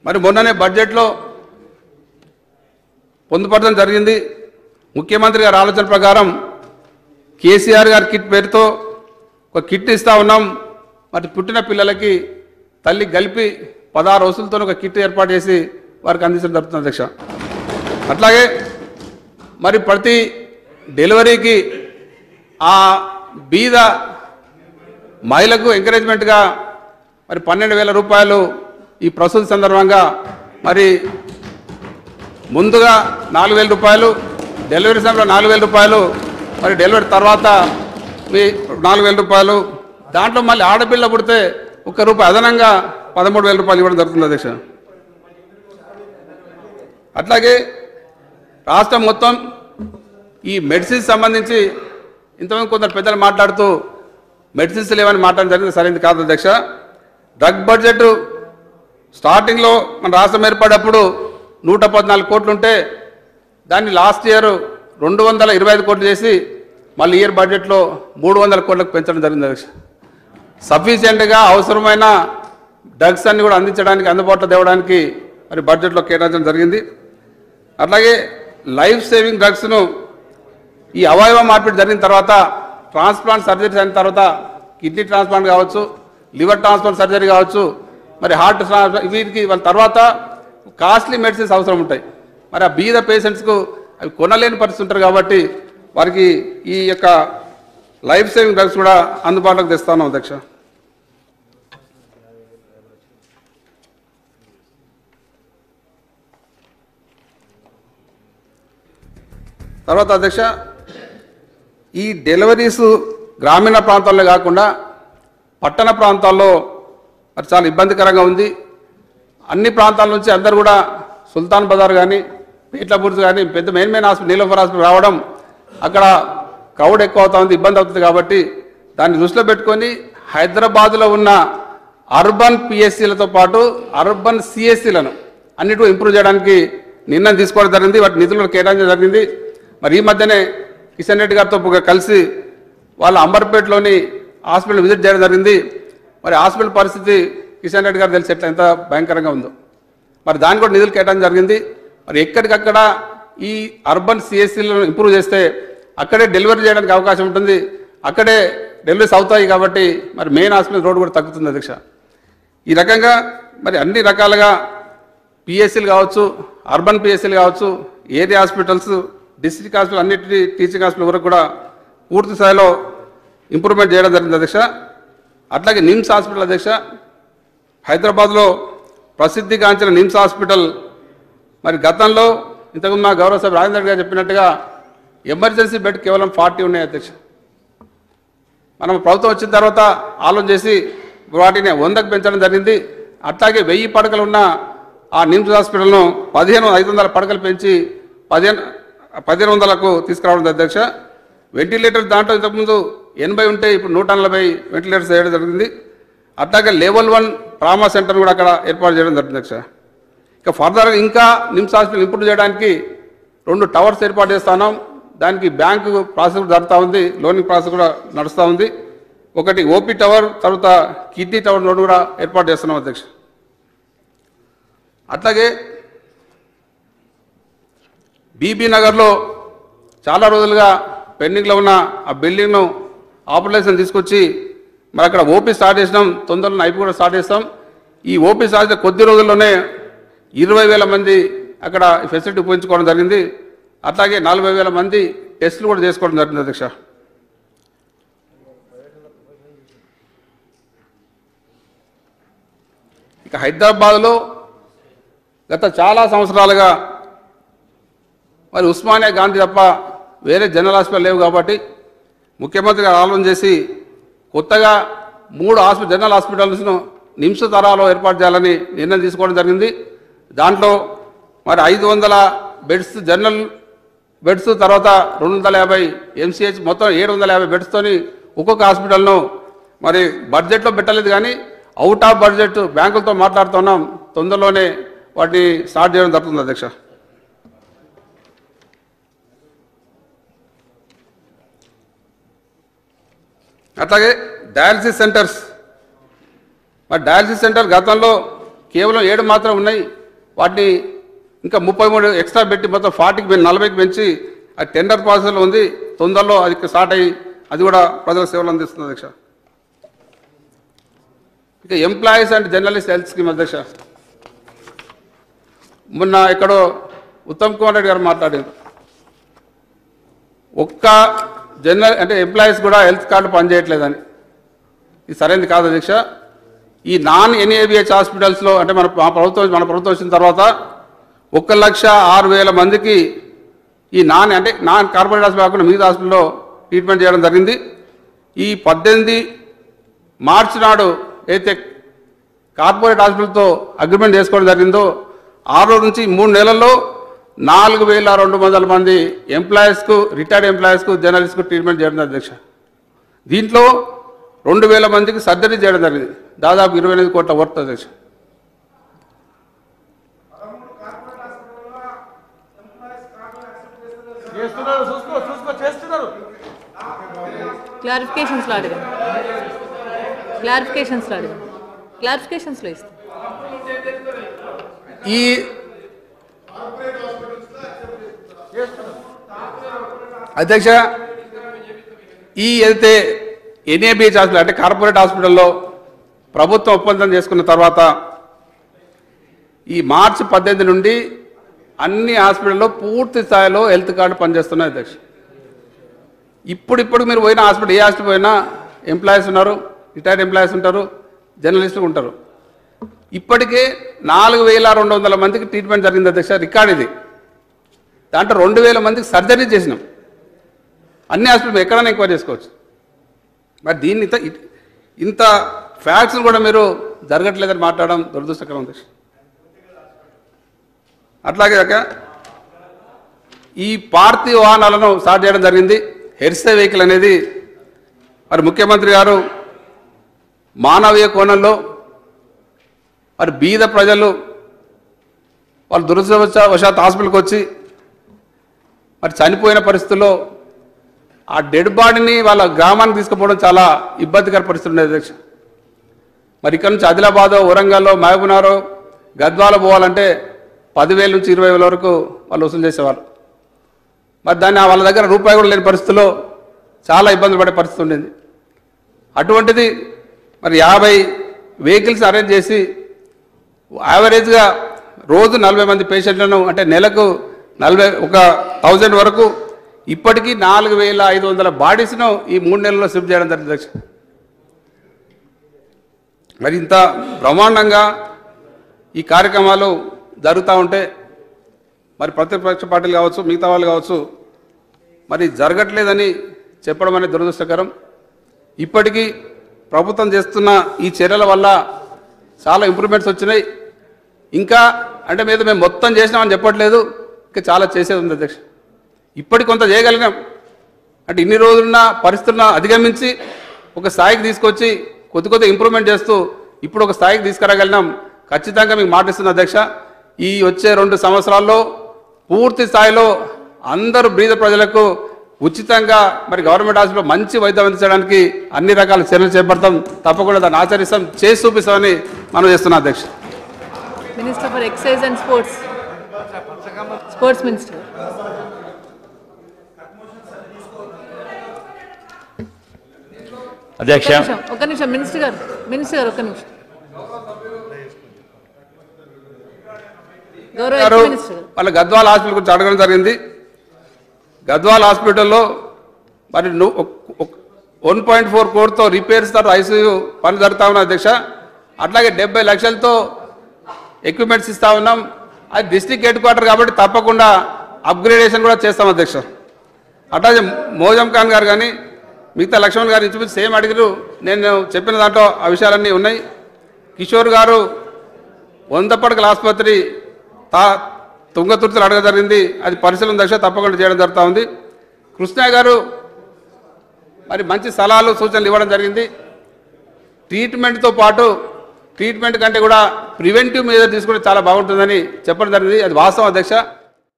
మరి మొన్ననే బడ్జెట్లో పొందుపరచడం జరిగింది. ముఖ్యమంత్రి గారి ఆలోచన ప్రకారం కేసీఆర్ గారి కిట్ పేరుతో ఒక కిట్ ఇస్తా ఉన్నాం. మరి పుట్టిన పిల్లలకి తల్లి కలిపి 16 రోజులతో ఒక కిట్ ఏర్పాటు చేసి వారికి అందించడం జరుగుతుంది అధ్యక్ష. అట్లాగే మరి ప్రతి డెలివరీకి ఆ బీద మహిళకు ఎంకరేజ్మెంట్గా మరి 12,000 రూపాయలు ఈ ప్రసూతి సందర్భంగా మరి ముందుగా 4,000 రూపాయలు, డెలివరీ సమయంలో 4,000 రూపాయలు, మరి డెలివరీ తర్వాత మీ 4,000 రూపాయలు, దాంట్లో మళ్ళీ ఆడపిల్ల పుడితే ₹1 అదనంగా 13,000 రూపాయలు ఇవ్వడం జరుగుతుంది అధ్యక్ష. అట్లాగే రాష్ట్రం మొత్తం ఈ మెడిసిన్స్ సంబంధించి ఇంతమంది కొందరు పెద్దలు మాట్లాడుతూ మెడిసిన్స్ లేవని మాట్లాడడం జరిగింది. సరైనది కాదు అధ్యక్ష. డ్రగ్ బడ్జెట్ స్టార్టింగ్లో మన రాష్ట్రం ఏర్పడేటప్పుడు 114 కోట్లు ఉంటే దాన్ని లాస్ట్ ఇయర్ 225 కోట్లు చేసి మళ్ళీ ఇయర్ బడ్జెట్లో 300 కోట్లకు పెంచడం జరిగింది అధ్యక్ష. సఫిషియెంట్గా అవసరమైన డ్రగ్స్ అన్ని కూడా అందించడానికి, అందుబాటులో తేవడానికి మరి బడ్జెట్లో కేటాయించడం జరిగింది. అట్లాగే లైఫ్ సేవింగ్ డ్రగ్స్ను ఈ అవయవ మార్పిడి జరిగిన తర్వాత, ట్రాన్స్ప్లాంట్ సర్జరీస్ అయిన తర్వాత, కిడ్నీ ట్రాన్స్ప్లాంట్ కావచ్చు, లివర్ ట్రాన్స్ప్లాంట్ సర్జరీ కావచ్చు, మరి హార్ట్ వీటికి వాళ్ళ తర్వాత కాస్ట్లీ మెడిసిన్స్ అవసరం ఉంటాయి. మరి ఆ బీద పేషెంట్స్కు అవి కొనలేని పరిస్థితి ఉంటారు కాబట్టి వారికి ఈ యొక్క లైఫ్ సేవింగ్ డ్రగ్స్ కూడా అందుబాటులోకి తెస్తాను అధ్యక్ష. తర్వాత అధ్యక్ష, ఈ డెలివరీస్ గ్రామీణ ప్రాంతాల్లో కాకుండా పట్టణ ప్రాంతాల్లో మరి చాలా ఇబ్బందికరంగా ఉంది. అన్ని ప్రాంతాల నుంచి అందరు కూడా సుల్తాన్ బజార్ కానీ, పీట్లబుర్జ్ కానీ, పెద్ద మెయిన్ హాస్పిటల్ నీలోఫర్ హాస్పిటల్ రావడం, అక్కడ క్రౌడ్ ఎక్కువ అవుతా ఉంది, ఇబ్బంది అవుతుంది. కాబట్టి దాన్ని దృష్టిలో పెట్టుకొని హైదరాబాద్లో ఉన్న అర్బన్ పిఎస్సీలతో పాటు అర్బన్ సిఎస్సీలను అన్నిటికీ ఇంప్రూవ్ చేయడానికి నిర్ణయం తీసుకోవడం జరిగింది. వాటి నిధులను కేటాయించడం జరిగింది. మరి ఈ మధ్యనే కిషన్ రెడ్డి గారితో కలిసి వాళ్ళ అంబర్పేటలోని హాస్పిటల్ విజిట్ చేయడం జరిగింది. మరి హాస్పిటల్ పరిస్థితి కిషన్ రెడ్డి గారు తెలిసి ఎట్లా ఎంత భయంకరంగా ఉందో, మరి దానికి కూడా నిధులు కేటాయించడం జరిగింది. మరి ఎక్కడికక్కడ ఈ అర్బన్ సిఎస్సీలను ఇంప్రూవ్ చేస్తే అక్కడే డెలివరీ చేయడానికి అవకాశం ఉంటుంది, అక్కడే డెలివరీస్ అవుతాయి. కాబట్టి మరి మెయిన్ హాస్పిటల్ రోడ్ కూడా తగ్గుతుంది అధ్యక్ష. ఈ రకంగా మరి అన్ని రకాలుగా పిఎస్సీలు కావచ్చు, అర్బన్ పిఎస్సీలు కావచ్చు, ఏరియా హాస్పిటల్స్, డిస్ట్రిక్ట్ హాస్పిటల్, అన్నింటి టీచింగ్ హాస్పిటల్ వరకు కూడా పూర్తి స్థాయిలో ఇంప్రూవ్మెంట్ చేయడం జరిగింది అధ్యక్ష. అట్లాగే నిమ్స్ హాస్పిటల్ అధ్యక్ష, హైదరాబాద్లో ప్రసిద్ధిగాంచిన నిమ్స్ హాస్పిటల్ మరి గతంలో ఇంతకుముందు మా గౌరవ సభ్యులు రాజేంద్ర గారు చెప్పినట్టుగా ఎమర్జెన్సీ బెడ్ కేవలం 40 ఉన్నాయి అధ్యక్ష. మనం ప్రభుత్వం వచ్చిన తర్వాత ఆలోచన చేసి వాటిని 100కు పెంచడం జరిగింది. అట్లాగే 1000 పడకలు ఉన్న ఆ నిమ్స్ హాస్పిటల్ను 1500 పడకలు పెంచి 1500కు తీసుకురావడం అధ్యక్ష. వెంటిలేటర్స్ దాంట్లో ఇంతకుముందు 80 ఉంటే ఇప్పుడు 140 వెంటిలేటర్స్ వేయడం జరిగింది. అట్లాగే లెవెల్ 1 ట్రామా సెంటర్ కూడా అక్కడ ఏర్పాటు చేయడం జరిగింది అధ్యక్ష. ఇక ఫర్దర్గా ఇంకా నిమ్స్ హాస్పిటల్ ఇంప్రూవ్ చేయడానికి 2 టవర్స్ ఏర్పాటు చేస్తున్నాం. దానికి బ్యాంకు ప్రాసెస్ జరుగుతూ ఉంది, లోనింగ్ ప్రాసెస్ కూడా నడుస్తూ ఉంది. ఒకటి ఓపీ టవర్, తర్వాత కిడ్నీ టవర్ 2 కూడా ఏర్పాటు చేస్తున్నాం అధ్యక్ష. అట్లాగే బీబీ నగర్లో చాలా రోజులుగా పెండింగ్లో ఉన్న ఆ బిల్డింగ్ను ఆపరేషన్ తీసుకొచ్చి మరి అక్కడ ఓపీ స్టార్ట్ చేసినాం. తొందరలో ఐపీ కూడా స్టార్ట్ చేస్తాం. ఈ ఓపీ స్టార్ట్ చేసిన కొద్ది రోజుల్లోనే 20,000 మంది అక్కడ ఫెసిలిటీ ఉపయోగించుకోవడం జరిగింది. అట్లాగే 40,000 మంది టెస్టులు కూడా చేసుకోవడం జరిగింది అధ్యక్ష. ఇక హైదరాబాద్లో గత చాలా సంవత్సరాలుగా మరి ఉస్మానియా గాంధీ తప్ప వేరే జనరల్ హాస్పిటల్ లేవు. కాబట్టి ముఖ్యమంత్రి గారు ఆలోచన చేసి కొత్తగా 3 జనరల్ హాస్పిటల్స్ను నిమ్స్ తరాలో ఏర్పాటు చేయాలని నిర్ణయం తీసుకోవడం జరిగింది. దాంట్లో మరి 500 బెడ్స్ జనరల్ బెడ్స్, తర్వాత 250 ఎంసీహెచ్, మొత్తం 750 బెడ్స్తోని ఒక్కొక్క హాస్పిటల్ను మరి బడ్జెట్లో పెట్టలేదు, కానీ అవుట్ ఆఫ్ బడ్జెట్ బ్యాంకులతో మాట్లాడుతున్నాం. తొందరలోనే వాటిని స్టార్ట్ చేయడం జరుగుతుంది అధ్యక్ష. అట్లాగే డయాలసిస్ సెంటర్స్, మరి డయాలసిస్ సెంటర్ గతంలో కేవలం 7 మాత్రం ఉన్నాయి. వాటిని ఇంకా 33 ఎక్స్ట్రా పెట్టి మొత్తం 40కి 40కి పెంచి అది టెండర్ ప్రాసెస్లో ఉంది. తొందరలో అది స్టార్ట్ అయ్యి అది కూడా ప్రజల సేవలు అందిస్తుంది అధ్యక్ష. ఇక employees and journalist health scheme అధ్యక్ష, మొన్న ఎక్కడో ఉత్తమ్ కుమార్ రెడ్డి గారు మాట్లాడారు. ఒక్క అంటే ఎంప్లాయీస్ కూడా హెల్త్ కార్డు పనిచేయట్లేదని. ఇది సరైనది కాదు అధ్యక్ష. ఈ నాన్ ఎన్ఏబిహెచ్ హాస్పిటల్స్లో అంటే మన ప్రభుత్వం వచ్చిన తర్వాత 1,06,000 మందికి ఈ నాన్ కార్పొరేట్ హాస్పిటల్ కాకుండా మిగతా హాస్పిటల్లో ట్రీట్మెంట్ చేయడం జరిగింది. ఈ 18 మార్చి నాడు అయితే కార్పొరేట్ హాస్పిటల్తో అగ్రిమెంట్ చేసుకోవడం జరిగిందో ఆ రోజు నుంచి 3 నెలల్లో 4,200 మంది ఎంప్లాయీస్కు, రిటైర్డ్ ఎంప్లాయీస్కు, జర్నలిస్ట్కు ట్రీట్మెంట్ చేయడం అధ్యక్ష. దీంట్లో 2,000 మందికి సర్జరీ చేయడం జరిగింది. దాదాపు 28 కోట్ల వర్త్ అధ్యక్ష. క్లారిఫికేషన్స్లో ఇస్తాం. ఈ అధ్యక్ష ఈ ఏదైతే ఎన్ఏబిహెచ్ హాస్పిటల్ అంటే కార్పొరేట్ హాస్పిటల్లో ప్రభుత్వం ఒప్పందం చేసుకున్న తర్వాత ఈ మార్చి 18 నుండి అన్ని హాస్పిటల్లో పూర్తి స్థాయిలో హెల్త్ కార్డు పనిచేస్తున్నాయి అధ్యక్ష. ఇప్పుడు మీరు పోయిన హాస్పిటల్, ఏ హాస్పిటల్ పోయినా ఎంప్లాయీస్ ఉన్నారు, రిటైర్డ్ ఎంప్లాయీస్ ఉంటారు, జర్నలిస్టులు ఉంటారు. ఇప్పటికే 4,200 మందికి ట్రీట్మెంట్ జరిగింది అధ్యక్ష. రికార్డ్ ఇది. దాంట్లో 2,000 మందికి సర్జరీ చేసినాం. అన్ని హాస్పిటల్ ఎక్కడైనా ఎంక్వైరీ చేసుకోవచ్చు. మరి దీన్ని ఇంత ఫ్యాక్ట్స్ కూడా మీరు జరగట్లేదని మాట్లాడడం దురదృష్టకరం అధ్యక్ష. అట్లాగే ఈ పార్థివ వాహనాలను స్టార్ట్ చేయడం జరిగింది. హెర్సే వెహికల్ అనేది మరి ముఖ్యమంత్రి గారు మానవీయ కోణంలో మరి బీద ప్రజలు వాళ్ళు దురదృష్టవశాత్తు హాస్పిటల్కి వచ్చి మరి చనిపోయిన పరిస్థితుల్లో ఆ డెడ్ బాడీని వాళ్ళ గ్రామానికి తీసుకుపోవడం చాలా ఇబ్బందికర పరిస్థితి ఉండేది అధ్యక్ష. మరి ఇక్కడ నుంచి ఆదిలాబాదో, వరంగల్లో, మహబూబ్నగర్, గద్వాల పోవాలంటే 10,000 నుంచి 20,000 వరకు వాళ్ళు వసూలు చేసేవాళ్ళు. మరి దాన్ని వాళ్ళ దగ్గర రూపాయి కూడా లేని పరిస్థితుల్లో చాలా ఇబ్బందులు పడే పరిస్థితి ఉండేది. అటువంటిది మరి 50 వెహికల్స్ అరేంజ్ చేసి యావరేజ్గా రోజు 40 మంది పేషెంట్లను అంటే నెలకు 1,000 వరకు ఇప్పటికీ 4,500 బాడీస్ను ఈ 3 నెలల్లో షిఫ్ట్ చేయడం జరిగింది అధ్యక్ష. మరి ఇంత బ్రహ్మాండంగా ఈ కార్యక్రమాలు జరుగుతూ ఉంటే మరి ప్రతిపక్ష పార్టీలు కావచ్చు, మిగతా వాళ్ళు కావచ్చు, మరి జరగట్లేదని చెప్పడం అనేది దురదృష్టకరం. ఇప్పటికీ ప్రభుత్వం చేస్తున్న ఈ చర్యల వల్ల చాలా ఇంప్రూవ్మెంట్స్ వచ్చినాయి. ఇంకా అంటే మీద మేము మొత్తం చేసినామని చెప్పట్లేదు, ఇంకా చాలా చేసేది ఉంది అధ్యక్ష. ఇప్పటికి కొంత చేయగలిగినాం. అంటే ఇన్ని రోజులున్న పరిస్థితులను అధిగమించి ఒక స్థాయికి తీసుకొచ్చి కొద్ది ఇంప్రూవ్మెంట్ చేస్తూ ఇప్పుడు ఒక స్థాయికి తీసుకురాగలిగినాం. ఖచ్చితంగా మీకు మాటిస్తున్న అధ్యక్ష, ఈ వచ్చే 2 సంవత్సరాల్లో పూర్తి స్థాయిలో అందరూ బీద ప్రజలకు ఉచితంగా మరి గవర్నమెంట్ హాస్పిటల్ మంచి వైద్యం అందించడానికి అన్ని రకాల చర్యలు చేపడతాం. తప్పకుండా దాన్ని ఆచరిస్తాం, చేసి చూపిస్తామని మనం చేస్తున్నాం అధ్యక్ష. Minister for excise and sports minister. అధ్యక్ష ఒక నిమిషం మినిస్టర్ గారు ఒక నిమిషం. వాళ్ళ గద్వాల హాస్పిటల్ గురించి అడగడం జరిగింది. గద్వాల హాస్పిటల్లో మరి 1.4 కోట్లతో రిపేర్స్ ఐసీయూ పనులు జరుగుతూ ఉన్నాయి అధ్యక్ష. అట్లాగే 70 లక్షలతో ఎక్విప్మెంట్స్ ఇస్తూ ఉన్నాం. అది డిస్ట్రిక్ట్ హెడ్ క్వార్టర్ కాబట్టి తప్పకుండా అప్గ్రేడేషన్ కూడా చేస్తాం అధ్యక్ష. అట్లాగే మోజం ఖాన్ గారు కానీ మిగతా లక్ష్మణ్ గారు ఇంచుమించు సేమ్ అడిగారు. నేను చెప్పిన దాంట్లో ఆ విషయాలన్నీ ఉన్నాయి. కిషోర్ గారు 100 పడకల ఆసుపత్రి తుంగతుర్తిలో అడగ జరిగింది. అది పరిశీలన దశ తప్పకుండా చేయడం జరుగుతూ ఉంది. కృష్ణ గారు మరి మంచి సలహాలు, సూచనలు ఇవ్వడం జరిగింది. ట్రీట్మెంట్తో పాటు ట్రీట్మెంట్ కంటే కూడా ప్రివెంటివ్ మెజర్ తీసుకుంటే చాలా బాగుంటుందని చెప్పడం జరిగింది. అది వాస్తవం అధ్యక్ష.